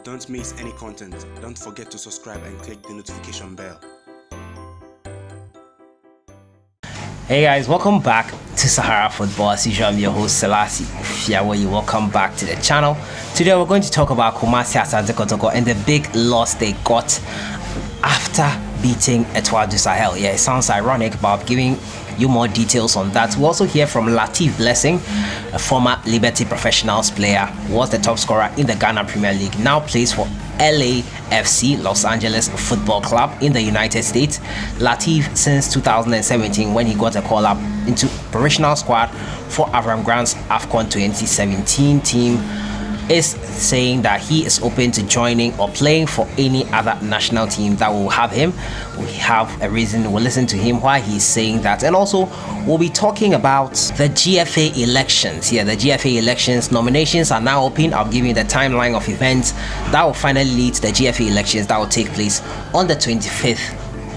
Don't miss any content. Don't forget to subscribe and click the notification bell. Hey guys, welcome back to Sahara Football. As usual, I'm your host Selassie Fiawoyi. Welcome back to the channel. Today we're going to talk about Kumasi Asante Kotoko and the big loss they got after beating Etoile du Sahel. Yeah, it sounds ironic, but I'm giving you more details on that. We also hear from Latif Blessing, a former Liberty Professionals player, was the top scorer in the Ghana Premier League, now plays for LAFC, Los Angeles Football Club in the United States. Latif, since 2017, when he got a call up into professional squad for Avram Grant's AFCON 2017 team, is saying that he is open to joining or playing for any other national team that will have him. We have a reason. We'll listen to him why he's saying that, and also we'll be talking about the GFA elections. Yeah, the GFA elections nominations are now open. I'll give you the timeline of events that will finally lead to the GFA elections that will take place on the 25th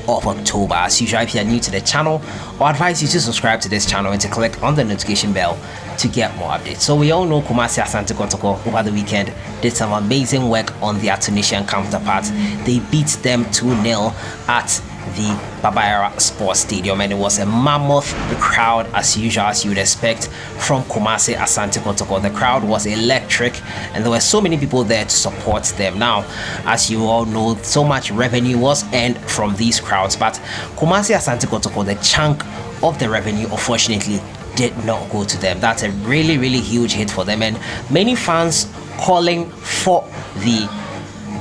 of October. As usual, if you're new to the channel, I advise you to subscribe to this channel and to click on the notification bell to get more updates. So we all know Kumasi Asante Kotoko over the weekend did some amazing work on their Tunisian counterparts. They beat them 2-0 at the Babayara Sports Stadium, and it was a mammoth crowd as usual, as you would expect from Kumasi Asante Kotoko. The crowd was electric and there were so many people there to support them. Now, as you all know, so much revenue was earned from these crowds, but Kumasi Asante Kotoko, the chunk of the revenue, unfortunately did not go to them. That's a really huge hit for them, and many fans calling for the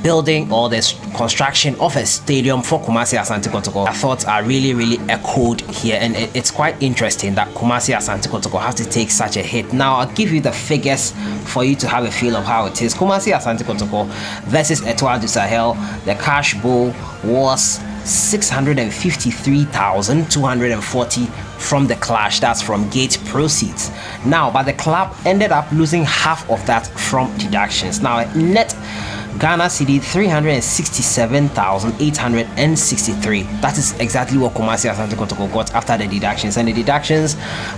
building or the construction of a stadium for Kumasi Asante Kotoko. Our thoughts are really echoed here, and it's quite interesting that Kumasi Asante Kotoko has to take such a hit. Now I'll give you the figures for you to have a feel of how it is. Kumasi Asante Kotoko versus Etoile du Sahel, the cash bowl was 653,240 from the clash. That's from gate proceeds. Now, but the club ended up losing half of that from deductions. Now, net Ghana cedi 367,863. That is exactly what Kumasi Asante Kotoko got after the deductions, and the deductions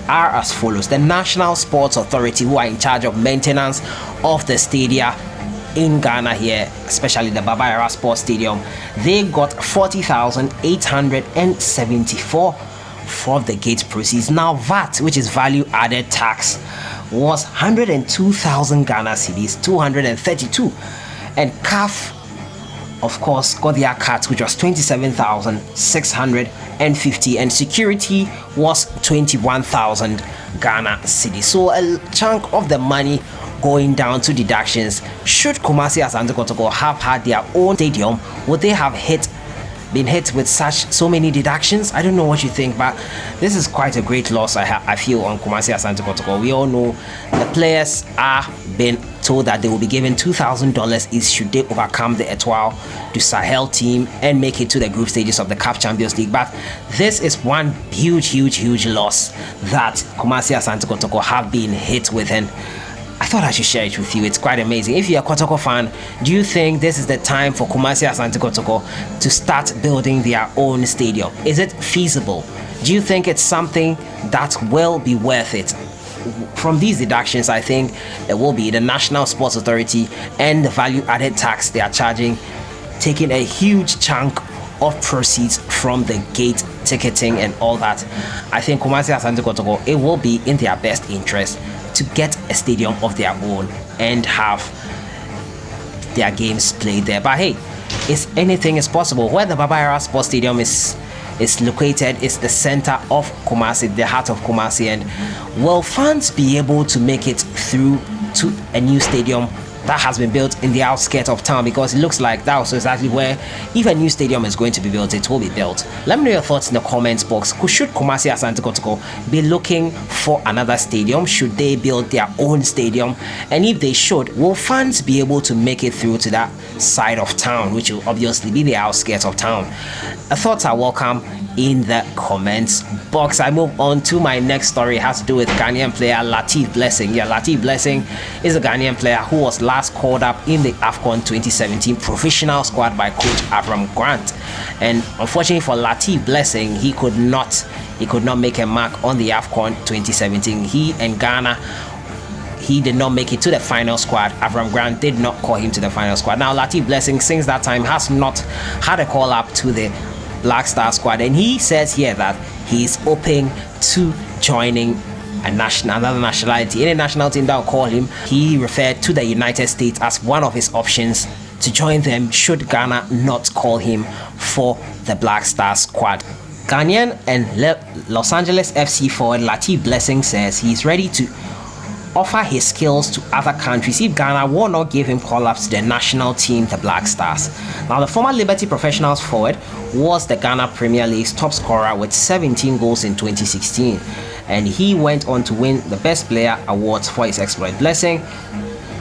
are as follows. The National Sports Authority, who are in charge of maintenance of the stadia in Ghana here, especially the Babayara Sports Stadium, they got 40,874 for the gate proceeds. Now VAT, which is value added tax, was 102,000 Ghana cedis, 232, and CAF, of course, got their cut, which was 27,650, and security was 21,000 Ghana cedis. So a chunk of the money going down to deductions. Should Kumasi Asante Kotoko have had their own stadium, would they have been hit with so many deductions? I don't know what you think, but this is quite a great loss I feel on Kumasi Asante Kotoko. We all know the players are being told that they will be given $2,000 each should they overcome the Etoile du Sahel team and make it to the group stages of the CAF Champions League. But this is one huge loss that Kumasi Asante Kotoko have been hit with, and I thought I should share it with you. It's quite amazing. If you're a Kotoko fan, do you think this is the time for Kumasi Asante Kotoko to start building their own stadium? Is it feasible? Do you think it's something that will be worth it? From these deductions, I think there will be the National Sports Authority and the value added tax they are charging, taking a huge chunk of proceeds from the gate ticketing and all that. I think Kumasi Asante Kotoko, it will be in their best interest to get a stadium of their own and have their games played there. But hey, anything is possible. Where the Babayara Sports Stadium is located is the center of Kumasi, the heart of Kumasi, and will fans be able to make it through to a new stadium that has been built in the outskirts of town? Because it looks like that was exactly where, if a new stadium is going to be built, it will be built. Let me know your thoughts in the comments box. Should Kumasi Asante Kotoko be looking for another stadium? Should they build their own stadium? And if they should, will fans be able to make it through to that side of town, which will obviously be the outskirts of town? Thoughts are welcome in the comments box. I move on to my next story. It has to do with Ghanaian player Latif Blessing. Yeah, Latif Blessing is a Ghanaian player who was last called up in the AFCON 2017 professional squad by coach Avram Grant, and unfortunately for Latif Blessing, he could not make a mark on the AFCON 2017. He and Ghana he did not make it to the final squad. Avram Grant did not call him to the final squad. Now Latif Blessing since that time has not had a call up to the Black Star squad, and he says here that he is open to joining another nationality, any national team that will call him. He referred to the United States as one of his options to join them should Ghana not call him for the Black Star squad. Ghanaian and Los Angeles FC forward Latif Blessing says he's ready to offer his skills to other countries if Ghana will not give him call-ups to the national team, the Black Stars. Now, the former Liberty Professionals forward was the Ghana Premier League's top scorer with 17 goals in 2016, and he went on to win the Best Player awards for his exploit. Blessing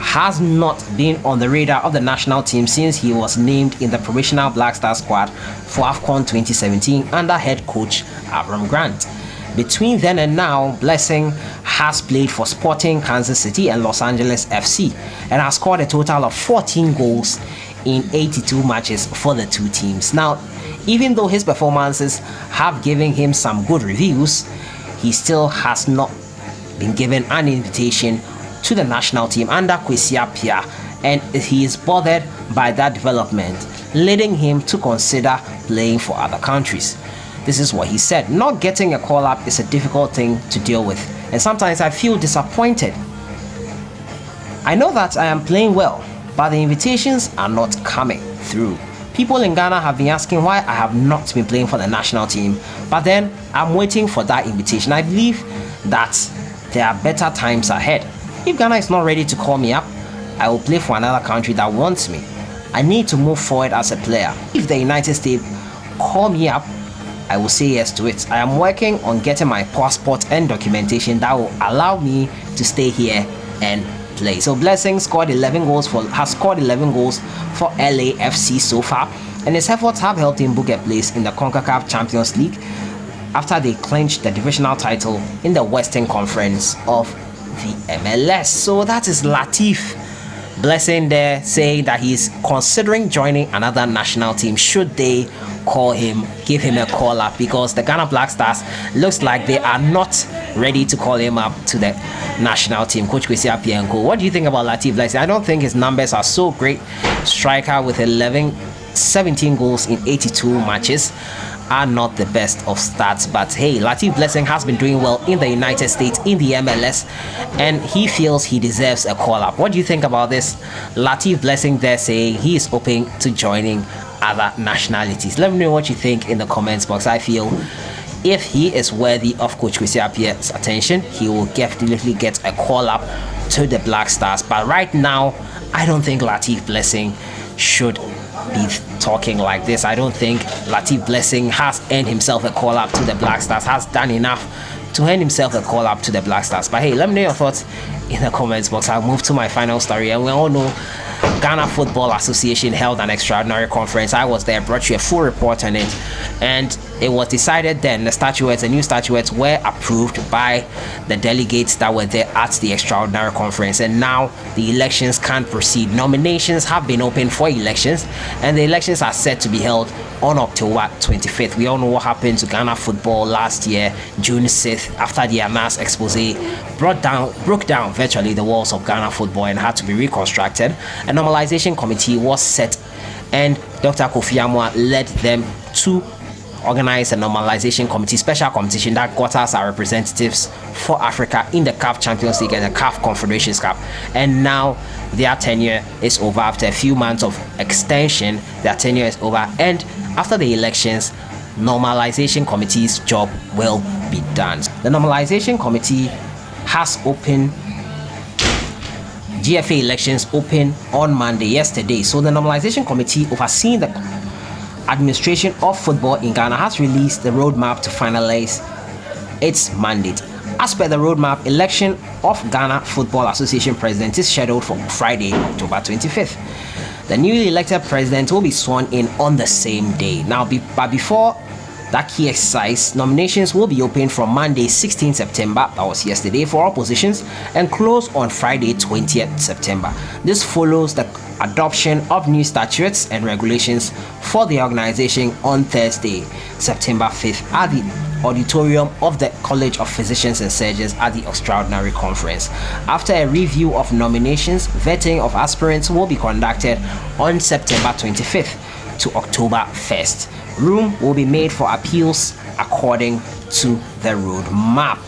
has not been on the radar of the national team since he was named in the provisional Black Star squad for AFCON 2017 under head coach Avram Grant. Between then and now, Blessing has played for Sporting Kansas City and Los Angeles FC and has scored a total of 14 goals in 82 matches for the two teams. Now, even though his performances have given him some good reviews, he still has not been given an invitation to the national team under Kwesi Appiah, and he is bothered by that development, leading him to consider playing for other countries. This is what he said. Not getting a call-up is a difficult thing to deal with, and sometimes I feel disappointed. I know that I am playing well, but the invitations are not coming through. People in Ghana have been asking why I have not been playing for the national team, but then I'm waiting for that invitation. I believe that there are better times ahead. If Ghana is not ready to call me up, I will play for another country that wants me. I need to move forward as a player. If the United States call me up, I will say yes to it. I am working on getting my passport and documentation that will allow me to stay here and play. So Blessing has scored 11 goals for LAFC so far, and his efforts have helped him book a place in the CONCACAF Champions League after they clinched the divisional title in the Western Conference of the MLS. So that is Latif Blessing there saying that he's considering joining another national team should they call him, give him a call up, because the Ghana Black Stars looks like they are not ready to call him up to the national team. Coach Kwesi Appiah and co. What do you think about Latif Blessing? I don't think his numbers are so great. Striker with 17 goals in 82 matches are not the best of stats, but hey, Latif Blessing has been doing well in the United States in the MLS, and he feels he deserves a call up. What do you think about this? Latif Blessing there saying he is open to joining other nationalities. Let me know what you think in the comments box. I feel if he is worthy of Coach Kwesi Appiah's attention, he will definitely get a call up to the Black Stars. But right now, I don't think Latif Blessing should be talking like this. I don't think Latif Blessing has earned himself a call up to the Black Stars, has done enough to earn himself a call up to the Black Stars. But hey, let me know your thoughts in the comments box. I'll move to my final story, and we all know Ghana Football Association held an extraordinary conference. I was there, brought you a full report on it, and it was decided then the new statuettes were approved by the delegates that were there at the extraordinary conference, and now the elections can proceed. Nominations have been opened for elections, and the elections are set to be held on October 25th. We all know what happened to Ghana football last year, June 6th, after the Anas expose broke down virtually the walls of Ghana football and had to be reconstructed. A normalization committee was set, and Dr. Kofi Amwa led them to organize a normalization committee special competition that got us our representatives for Africa in the CAF Champions League and the CAF Confederations Cup. And now their tenure is over. After a few months of extension, their tenure is over, and after the elections, normalization committee's job will be done. The normalization committee has opened GFA elections open on Monday, yesterday. So the normalization committee overseeing the administration of football in Ghana has released the roadmap to finalize its mandate. As per the roadmap, election of Ghana Football Association president is scheduled for Friday, October 25th. The newly elected president will be sworn in on the same day. Now, but before that key exercise, nominations will be open from Monday, 16th September, that was yesterday, for all positions, and close on Friday, 20th September. This follows the adoption of new statutes and regulations for the organization on Thursday, September 5th, at the auditorium of the College of Physicians and Surgeons at the Extraordinary Conference. After a review of nominations, vetting of aspirants will be conducted on September 25th to October 1st. Room will be made for appeals according to the roadmap.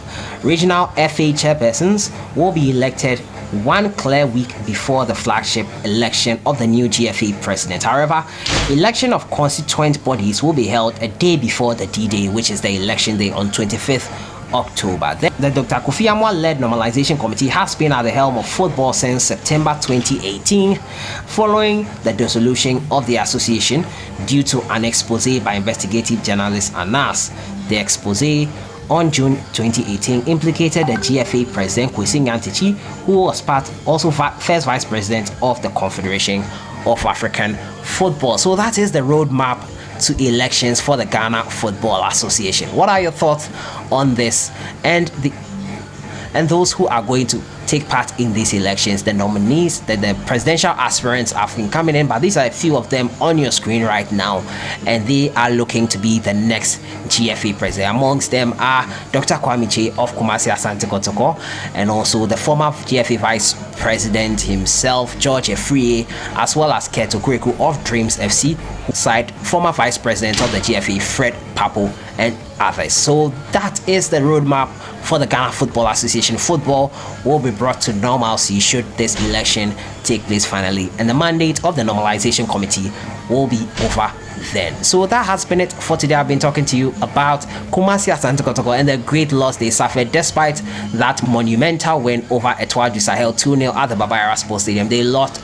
Regional FA chairpersons will be elected one clear week before the flagship election of the new GFA president. However, election of constituent bodies will be held a day before the D-Day, which is the election day on 25th October. The Dr. Kofi Amwa-led Normalization Committee has been at the helm of football since September 2018, following the dissolution of the association due to an expose by investigative journalist Anas. The expose on June 2018 implicated the GFA president Kwesi Nyantakyi, who was also first vice president of the Confederation of African Football. So that is the roadmap to elections for the Ghana Football Association. What are your thoughts on this and those who are going to take part in these elections? The nominees, the presidential aspirants have been coming in, but these are a few of them on your screen right now, and they are looking to be the next GFA president. Amongst them are Dr. Kwame Che of Kumasi Asante Kotoko, and also the former GFA vice president himself, George Efrie, as well as Keto Kweku of Dreams FC, side former vice president of the GFA, Fred Papo, and others. So that is the roadmap for the Ghana Football Association. Football will be brought to normalcy should this election take place finally, and the mandate of the Normalization Committee will be over then. So that has been it for today. I've been talking to you about Kumasi Asante Kotoko and the great loss they suffered despite that monumental win over Etoile du Sahel 2-0 at the Babayara Sports Stadium. They lost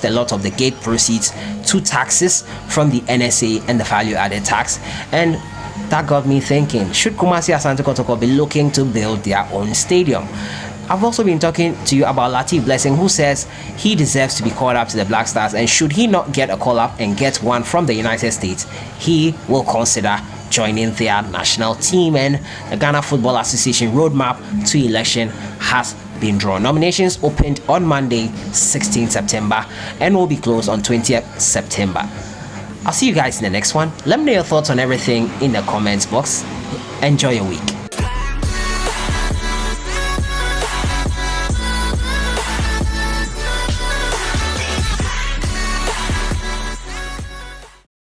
a lot of the gate proceeds to taxes from the NSA and the value-added tax, and that got me thinking, should Kumasi Asante Kotoko be looking to build their own stadium? I've also been talking to you about Latif Blessing, who says he deserves to be called up to the Black Stars, and should he not get a call up and get one from the United States, he will consider joining their national team. And the Ghana Football Association roadmap to election has been drawn. Nominations opened on Monday, 16 September, and will be closed on 20th September. I'll see you guys in the next one. Let me know your thoughts on everything in the comments box. Enjoy your week.